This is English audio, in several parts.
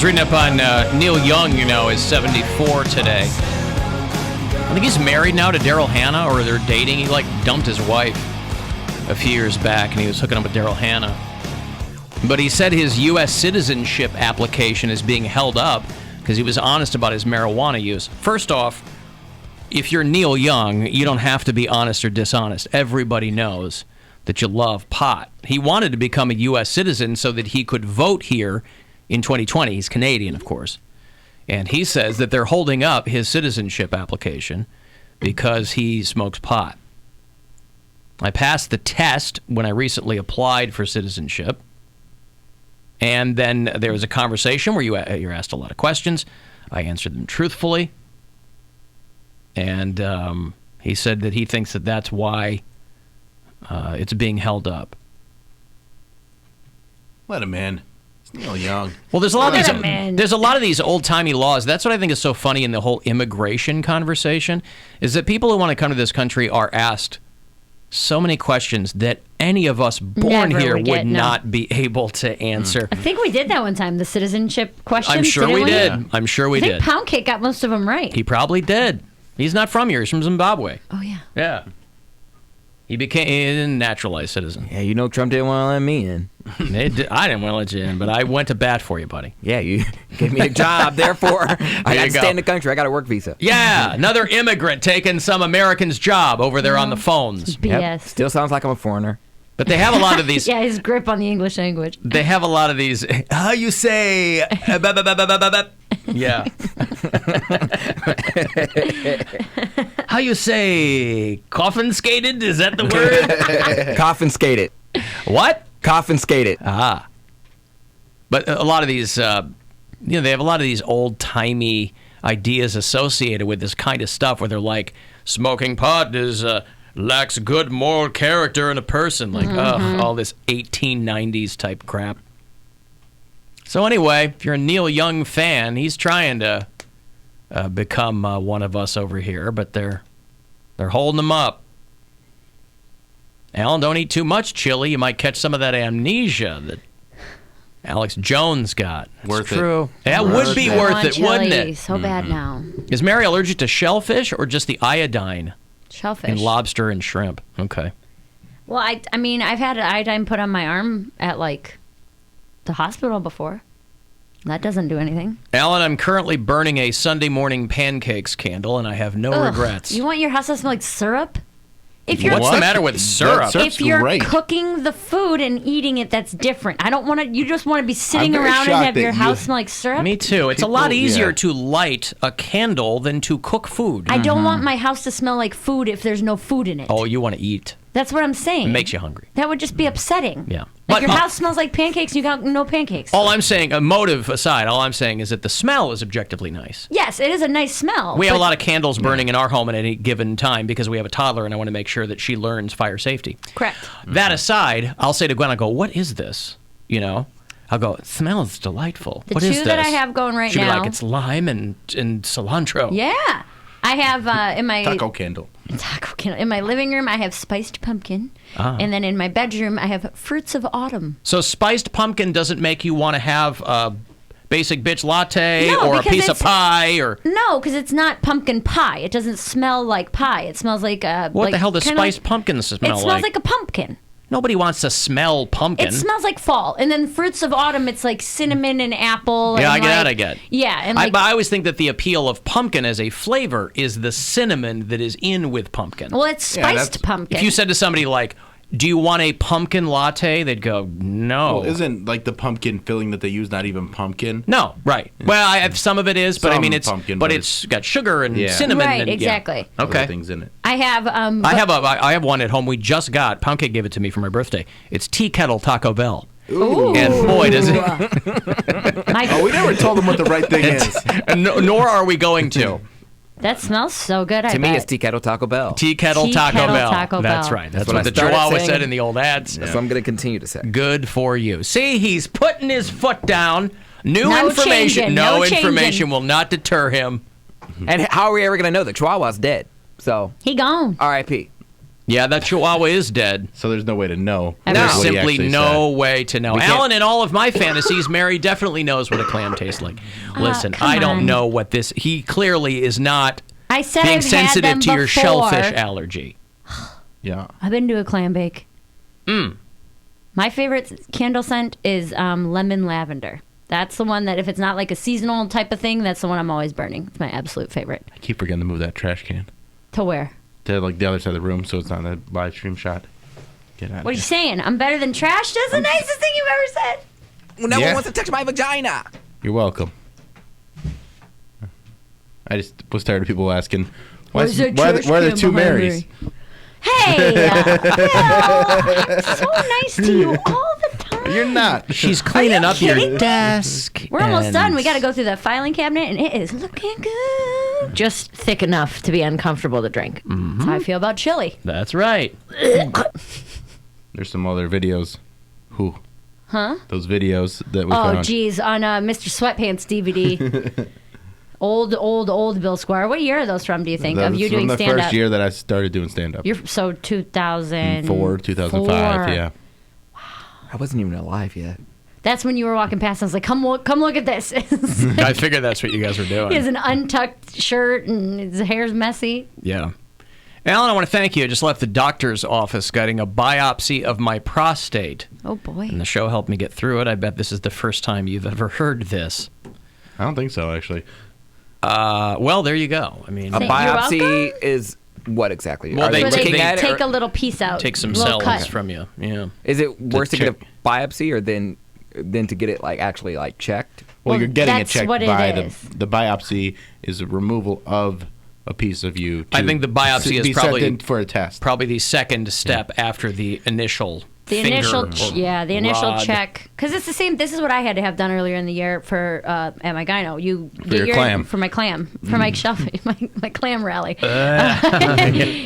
was reading up on Neil Young, is 74 today. I think he's married now to Daryl Hannah, or they're dating. He, dumped his wife a few years back, and he was hooking up with Daryl Hannah. But he said his U.S. citizenship application is being held up because he was honest about his marijuana use. First off, if you're Neil Young, you don't have to be honest or dishonest. Everybody knows that you love pot. He wanted to become a U.S. citizen so that he could vote here in 2020. He's Canadian, of course. And he says that they're holding up his citizenship application because he smokes pot. I passed the test when I recently applied for citizenship. And then there was a conversation where you're asked a lot of questions. I answered them truthfully. And he said that he thinks that that's why it's being held up. Let him in. It's Neil Young. Well, there's a lot of these old-timey laws. That's what I think is so funny in the whole immigration conversation, is that people who want to come to this country are asked so many questions that any of us born here would not be able to answer. I think we did that one time, the citizenship questions. I'm sure we did. Yeah. I'm sure we did. I think Poundcake got most of them right. He probably did. He's not from here. He's from Zimbabwe. Oh, yeah. Yeah. He became a naturalized citizen. Yeah, Trump didn't want to let me in. I didn't want to let you in, but I went to bat for you, buddy. Yeah, you gave me a job. Therefore, I got to stay in the country. I got a work visa. Yeah, another immigrant taking some American's job over there on the phones. BS. Yep. Still sounds like I'm a foreigner. But they have a lot of these. Yeah, his grip on the English language. They have a lot of these. How you say? Yeah. How you say? Coffin-skated? Is that the word? Coffin-skated. What? Coffin-skated. Ah. But a lot of these, they have a lot of these old-timey ideas associated with this kind of stuff where they're like, smoking pot is lacks good moral character in a person. Like, all this 1890s type crap. So anyway, if you're a Neil Young fan, he's trying to become one of us over here, but they're holding him up. Alan, don't eat too much chili. You might catch some of that amnesia that Alex Jones got. Worth true. It. That would be worth it, wouldn't it? So bad now. Is Mary allergic to shellfish or just the iodine? Shellfish. In lobster and shrimp. Okay. Well, I mean, I've had iodine put on my arm at, the hospital before. That doesn't do anything. Alan, I'm currently burning a Sunday morning pancakes candle, and I have no regrets. You want your house to smell like syrup? What's the matter with syrup? If you're cooking the food and eating it, that's different. I don't want to. You just want to be sitting around and have your house smell like syrup? Me too. It's a lot easier to light a candle than to cook food. I don't want my house to smell like food if there's no food in it. Oh, you want to eat. That's what I'm saying. It makes you hungry. That would just be upsetting. Yeah. Like your house smells like pancakes and you got no pancakes. All I'm saying, a motive aside, all I'm saying is that the smell is objectively nice. Yes, it is a nice smell. We have a lot of candles burning in our home at any given time because we have a toddler and I want to make sure that she learns fire safety. Correct. That aside, I'll say to Gwen, I'll go, what is this? I'll go, it smells delightful. What is this? The two that I have going right She'll now. She'll be like, it's lime and cilantro. Yeah. I have in my taco candle. In my living room, I have spiced pumpkin, and then in my bedroom, I have fruits of autumn. So spiced pumpkin doesn't make you want to have a basic bitch latte or a piece of pie or no, because it's not pumpkin pie. It doesn't smell like pie. It smells like what the hell does spiced pumpkin smell like? It smells like a pumpkin. Nobody wants to smell pumpkin. It smells like fall. And then fruits of autumn, it's like cinnamon and apple. Yeah, and I get. Yeah. And I always think that the appeal of pumpkin as a flavor is the cinnamon that is in with pumpkin. Well, it's spiced pumpkin. If you said to somebody like, do you want a pumpkin latte? They'd go, no. Well, isn't the pumpkin filling that they use not even pumpkin? No, right. Well, some of it is, but it's pumpkin, but it's got sugar and cinnamon. Right, and, exactly. Okay. Things in it. I have I have one at home we just got. Poundcake gave it to me for my birthday. It's Tea Kettle Taco Bell. Ooh. And boy, does it. We never told them what the right thing is. Nor are we going to. That smells so good, To me, it's Tea Kettle Taco Bell. Tea Kettle Taco Bell. That's right. That's what the Chihuahua said in the old ads. That's what I'm going to continue to say. Good for you. See, he's putting his foot down. No information will not deter him. And how are we ever going to know that Chihuahua's dead? So he gone. R.I.P. Yeah, that Chihuahua is dead. So there's no way to know. There's what he simply actually no said. way to know. Alan, in all of my fantasies, Mary definitely knows what a clam tastes like. Listen, come I don't on. know what this... He clearly is not I said being I've had sensitive them to your before. shellfish allergy. Yeah. I've been to a clam bake. My favorite candle scent is lemon lavender. That's the one that if it's not like a seasonal type of thing, that's the one I'm always burning. It's my absolute favorite. I keep forgetting to move that trash can To where? to like the other side of the room, so it's not a live stream shot. Get out. What are you saying? I'm better than trash? That's the nicest thing you've ever said. Well, no Yeah. one wants to touch my vagina. You're welcome. I just was tired of people asking, why are there two Marys? Hey, I'm so nice to you all the time. You're not. She's cleaning up kidding your me? desk. We're almost and- done. We got to go through the filing cabinet, and it is looking good. Just thick enough to be uncomfortable to drink. That's how I feel about chili. That's right. There's some other videos. Who? Huh? Those videos that we Oh, found. geez, on Mr. Sweatpants DVD. old Bill Squire. What year are those from, do you think, That of was you from doing the stand-up? first year that I started doing stand-up. You're so 2004. 2005, yeah. I wasn't even alive yet. That's when you were walking past. I was like, come look at this. I figured that's what you guys were doing. He has an untucked shirt and his hair's messy. Yeah. Alan, I want to thank you. I just left the doctor's office getting a biopsy of my prostate. Oh, boy. And the show helped me get through it. I bet this is the first time you've ever heard this. I don't think so, actually. Well, there you go. I mean, A You're biopsy welcome. is what exactly? Well, Are they they Where looking they at it? take or- a little piece out. take some little cells cut. from you. Yeah. Is it worse to get a check. biopsy or than to get it actually checked? Well, Well, you're getting it that's checked what it by is. the biopsy is a removal of a piece of you. I think the biopsy is be probably- sent in for a test. Probably the second step after the initial The finger initial, or the initial rod. check, because it's the same. This is what I had to have done earlier in the year for at my gyno. You get your clam. for my clam, for my shelf, my clam rally.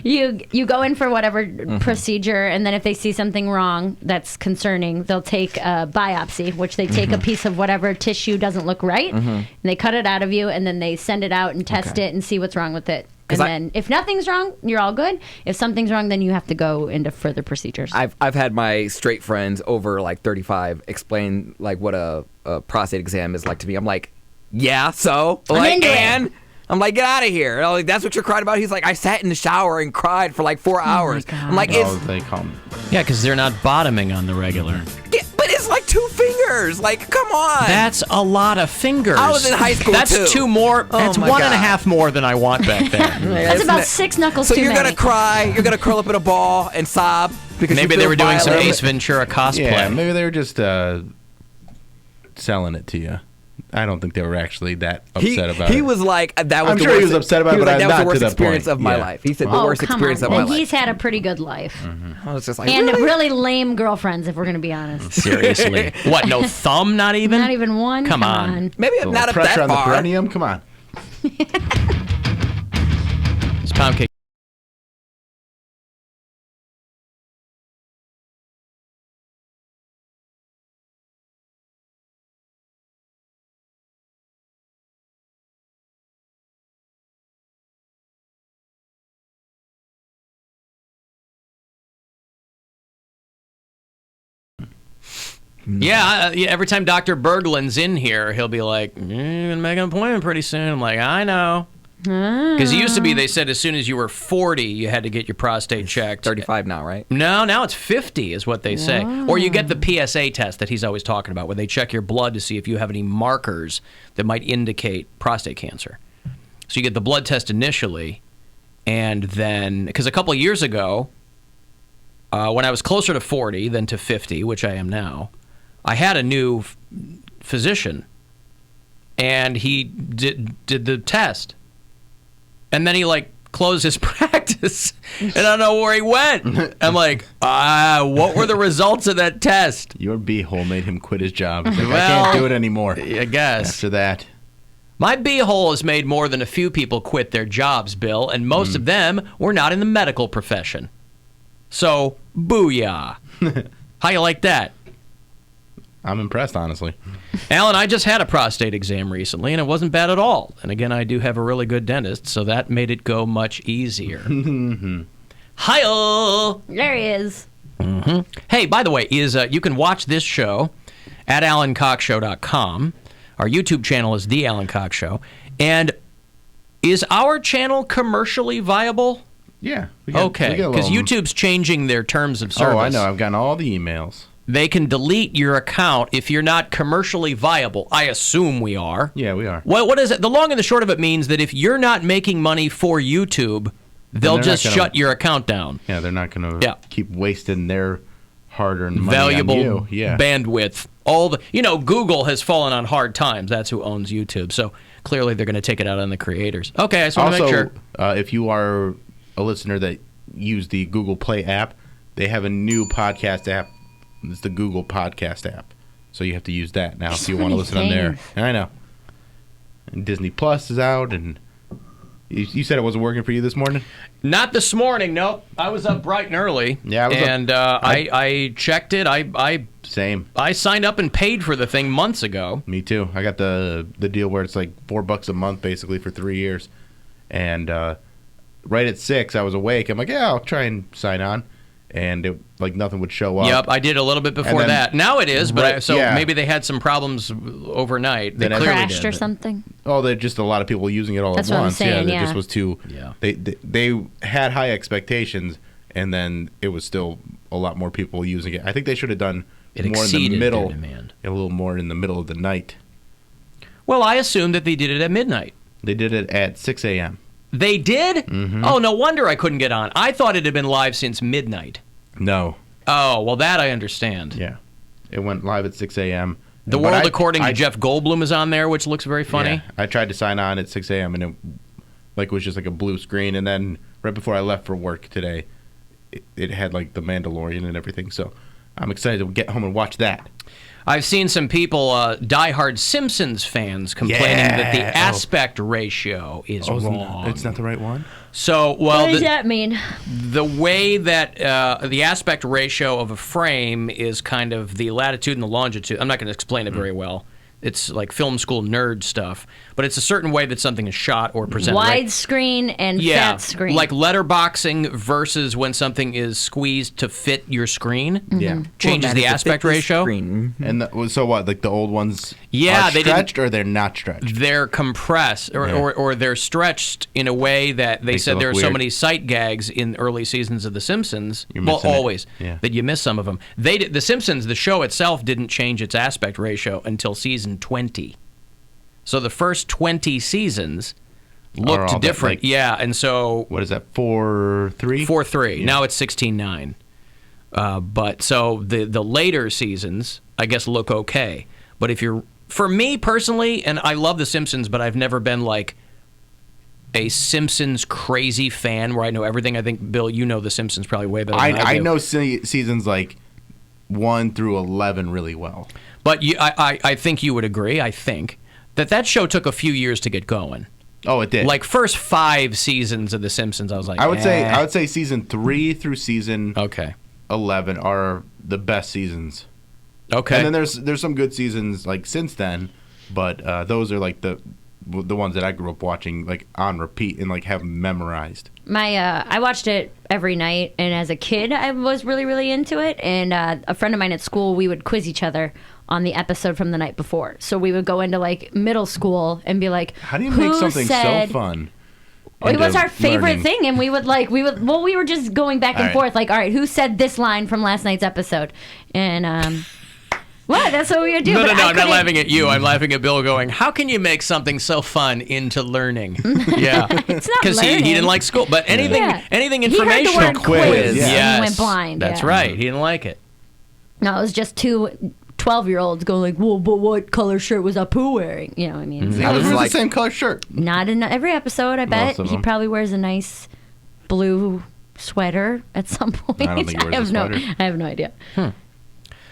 You go in for whatever procedure, and then if they see something wrong that's concerning, they'll take a biopsy, which they take a piece of whatever tissue doesn't look right, and they cut it out of you, and then they send it out and test it and see what's wrong with it. And 'Cause then if nothing's wrong, you're all good. If something's wrong, then you have to go into further procedures. I've had my straight friends over 35 explain what a prostate exam is like to me. I'm like, yeah, so into it. and I'm like, get out of here. And I'm like, that's what you're crying about. He's like, I sat in the shower and cried for 4 hours. God. I'm like, Oh, it's they call me. Yeah, because they're not bottoming on the regular. but it's 2 fingers. Come on. That's a lot of fingers. I was in high school, That's too. 2 more. Oh, That's my 1.5 more than I want back then. That's about 6 knuckles So too you're many. gonna cry. You're gonna curl up in a ball and sob because Maybe you they feel were doing some violated. Ace Ventura cosplay. Yeah, maybe they were just selling it to you. I don't think they were actually that upset about it. He was like, that was I'm the sure worst. he was upset about it, was but like, I'm that was not the worst to that experience point. of my Yeah. life. He said the Oh, worst come experience on. of my And life. he's had a pretty good life. I was just like, And really? really lame girlfriends, if we're going to be honest. Seriously. What, no thumb, not even? Not even one? Come on. Maybe A little not up pressure that on the far. perineum. Come on. It's Poundcake. Yeah, every time Dr. Berglund's in here, he'll be like, you're going to make an appointment pretty soon. I'm like, I know. Because it used to be, they said as soon as you were 40, you had to get your prostate checked. 35 now, right? No, now it's 50 is what they say. Or you get the PSA test that he's always talking about, where they check your blood to see if you have any markers that might indicate prostate cancer. So you get the blood test initially, and then, because a couple of years ago, when I was closer to 40 than to 50, which I am now, I had a new physician, and he did the test. And then he closed his practice, and I don't know where he went. I'm like, what were the results of that test? Your beehole made him quit his job. He's like, I Well, can't do it anymore. I guess. After that. My beehole has made more than a few people quit their jobs, Bill, and most of them were not in the medical profession. So, booyah. How you like that? I'm impressed, honestly. Alan, I just had a prostate exam recently, and it wasn't bad at all. And again, I do have a really good dentist, so that made it go much easier. Hi-oh! There he is. Mm-hmm. Hey, by the way, you can watch this show at AlanCoxShow.com. Our YouTube channel is The Alan Cox Show. And is our channel commercially viable? Yeah. Okay, because YouTube's changing their terms of service. Oh, I know. I've gotten all the emails. They can delete your account if you're not commercially viable. I assume we are. Yeah, we are. Well, what is it? The long and the short of it means that if you're not making money for YouTube, they'll just shut your account down. Yeah, they're not going to keep wasting their hard-earned money valuable on you. bandwidth. Google has fallen on hard times. That's who owns YouTube. So clearly they're going to take it out on the creators. Okay, I just want to make sure. If you are a listener that use the Google Play app, they have a new podcast app. It's the Google Podcast app. So you have to use that now if you want to listen on there. I know. And Disney Plus is out, and you said it wasn't working for you this morning? Not this morning, nope. I was up bright and early. Yeah, I checked it. Same. I signed up and paid for the thing months ago. Me too. I got the deal where it's like $4 a month basically for 3 years. And right at 6, I was awake. I'm like, yeah, I'll try and sign on. And nothing would show up. Yep, I did a little bit before that. Now it is, but maybe they had some problems overnight. They crashed or something. Oh, there's just a lot of people using it all That's at what once. I'm saying, It just was too. Yeah. They had high expectations, and then it was still a lot more people using it. I think they should have done more in the middle, a little more in the middle of the night. Well, I assumed that they did it at midnight. They did it at 6 a.m. They did? Mm-hmm. Oh, no wonder I couldn't get on. I thought it had been live since midnight. No. Oh, well, that I understand. Yeah. It went live at 6 a.m. The World According to Jeff Goldblum is on there, which looks very funny. Yeah. I tried to sign on at 6 a.m. and it was just like a blue screen. And then right before I left for work today, it had like The Mandalorian and everything. So I'm excited to get home and watch that. I've seen some people, diehard Simpsons fans, complaining that the aspect ratio is wrong. It's not the right one? So, what does that mean? The way that the aspect ratio of a frame is kind of the latitude and the longitude. I'm not going to explain it very well. It's like film school nerd stuff, but it's a certain way that something is shot or presented. Widescreen and fat screen. Like letterboxing versus when something is squeezed to fit your screen. Mm-hmm. Yeah, changes the aspect ratio. And so what? Like the old ones? Yeah, are stretched or they're not stretched. They're compressed or they're stretched in a way that they said there are so many sight gags in early seasons of The Simpsons. That you miss some of them. The Simpsons, the show itself, didn't change its aspect ratio until season 20. So the first 20 seasons looked different. And so... What is that, 4-3? 4-3. Yeah. Now it's 16-9. But so the later seasons, I guess, look okay. But if you're... For me, personally, and I love The Simpsons, but I've never been like a Simpsons crazy fan where I know everything. I think, Bill, you know The Simpsons probably way better than I do. I know seasons like 1 through 11 really well. But I think you would agree, I think, that show took a few years to get going. Oh, it did. Like first 5 seasons of The Simpsons, I was like, I would say season 3 through season 11 are the best seasons. Okay. And then there's some good seasons like since then, but those are like the ones that I grew up watching like on repeat and like have memorized. I watched it every night, and as a kid, I was really, really into it. And a friend of mine at school, we would quiz each other on the episode from the night before. So we would go into like middle school and be like, "How do you make something so fun?" It was our favorite thing, and we were just going back and forth, like, all right, who said this line from last night's episode? And what? That's what we would do. No, I'm not laughing at you. I'm laughing at Bill going, how can you make something so fun into learning? Yeah. It's not because he didn't like school. But anything informational. He heard the word quiz. Yes. And he went blind. That's right. He didn't like it. No, it was just 2 12-year-olds going like, well, but what color shirt was Apu wearing? You know what I mean? Mm-hmm. It was the same color shirt. Not in every episode, I bet. He probably wears a nice blue sweater at some point. I don't think he wears a sweater. I have no idea.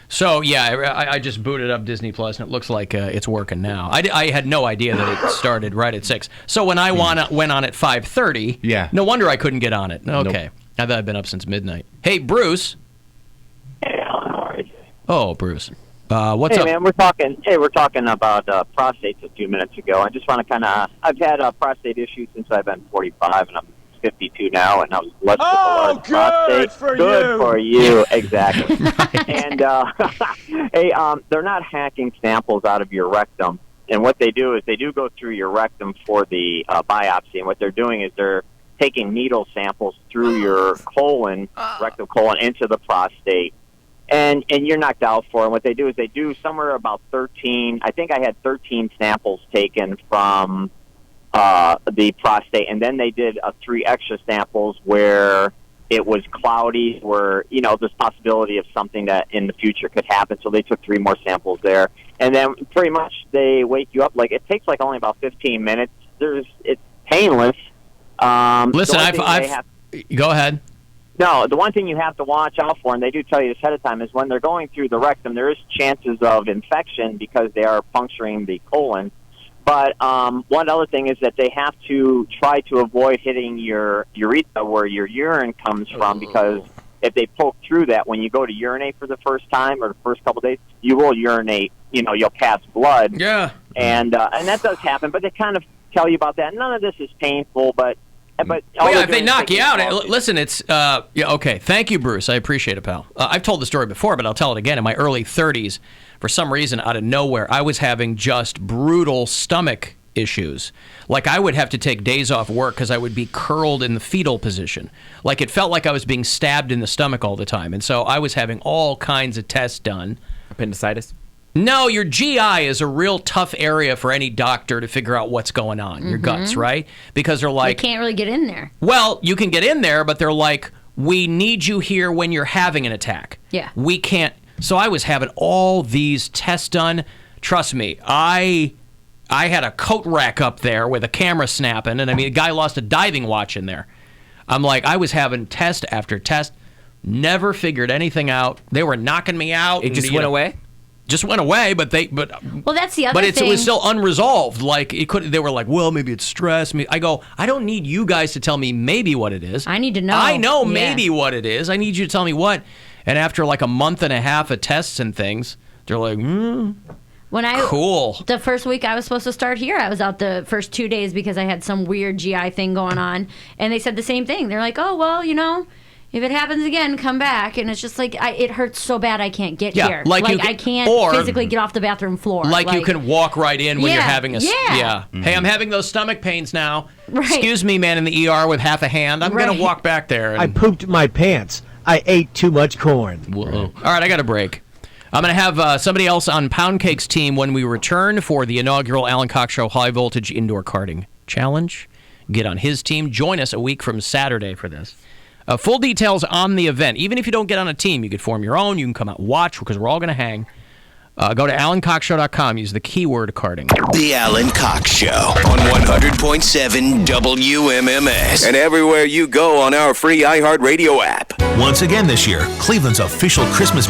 So, I just booted up Disney Plus, and it looks like it's working now. I had no idea that it started right at 6. So when I went on at 5:30, no wonder I couldn't get on it. Okay. Nope. I thought I'd been up since midnight. Hey, Bruce. Hey, Alan, how are you? Oh, Bruce. What's up? Hey, man, we're talking about prostates a few minutes ago. I just want to I've had prostate issues since I've been 45, and I'm 52 now, and I was blessed with a large prostate. Good for you, exactly. And hey, they're not hacking samples out of your rectum. And what they do is they do go through your rectum for the biopsy. And what they're doing is they're taking needle samples through your colon, rectal colon, into the prostate. And you're knocked out for it. And what they do is they do somewhere about 13. I think I had 13 samples taken from the prostate. And then they did 3 extra samples where it was cloudy, where, there's possibility of something that in the future could happen. So they took 3 more samples there. And then pretty much they wake you up. Like, it takes like only about 15 minutes. It's painless. Listen, go ahead. No, the one thing you have to watch out for, and they do tell you this ahead of time, is when they're going through the rectum, there is chances of infection because they are puncturing the colon. But one other thing is that they have to try to avoid hitting your urethra where your urine comes from, because if they poke through that, when you go to urinate for the first time or the first couple of days, you will urinate. You'll pass blood. Yeah. And that does happen, but they kind of tell you about that. None of this is painful, but if they knock you out, listen, it's okay. Thank you, Bruce. I appreciate it, pal. I've told the story before, but I'll tell it again. In my early 30s, for some reason, out of nowhere, I was having just brutal stomach issues. Like, I would have to take days off work because I would be curled in the fetal position. Like, it felt like I was being stabbed in the stomach all the time. And so I was having all kinds of tests done. Appendicitis? No, your GI is a real tough area for any doctor to figure out what's going on, your guts, right? Because they're like... You can't really get in there. Well, you can get in there, but they're like, we need you here when you're having an attack. Yeah. We can't... So I was having all these tests done. Trust me, I had a coat rack up there with a camera snapping, and a guy lost a diving watch in there. I'm like, I was having test after test, never figured anything out. They were knocking me out. It just went away? Just went away, but well, that's the other thing. But it was still unresolved. Like, it could. They were like, well, maybe it's stress. I go, I don't need you guys to tell me maybe what it is. I need to know. I know maybe what it is. I need you to tell me what. And after like a month and a half of tests and things, they're like, cool. The first week I was supposed to start here, I was out the first 2 days because I had some weird GI thing going on, and they said the same thing. They're like, oh well, if it happens again, come back. And it's just like, it hurts so bad I can't get here. I can't physically get off the bathroom floor. Like you can walk right in when you're having a... Yeah. Hey, I'm having those stomach pains now. Right. Excuse me, man in the ER with half a hand. I'm going to walk back there. And... I pooped my pants. I ate too much corn. Whoa. All right, I got a break. I'm going to have somebody else on Poundcake's team when we return for the inaugural Alan Cox Show High Voltage Indoor Karting Challenge. Get on his team. Join us a week from Saturday for this. Full details on the event. Even if you don't get on a team, you could form your own. You can come out and watch because we're all going to hang. Go to AlanCoxShow.com. Use the keyword karting. The Alan Cox Show on 100.7 WMMS. And everywhere you go on our free iHeartRadio app. Once again this year, Cleveland's official Christmas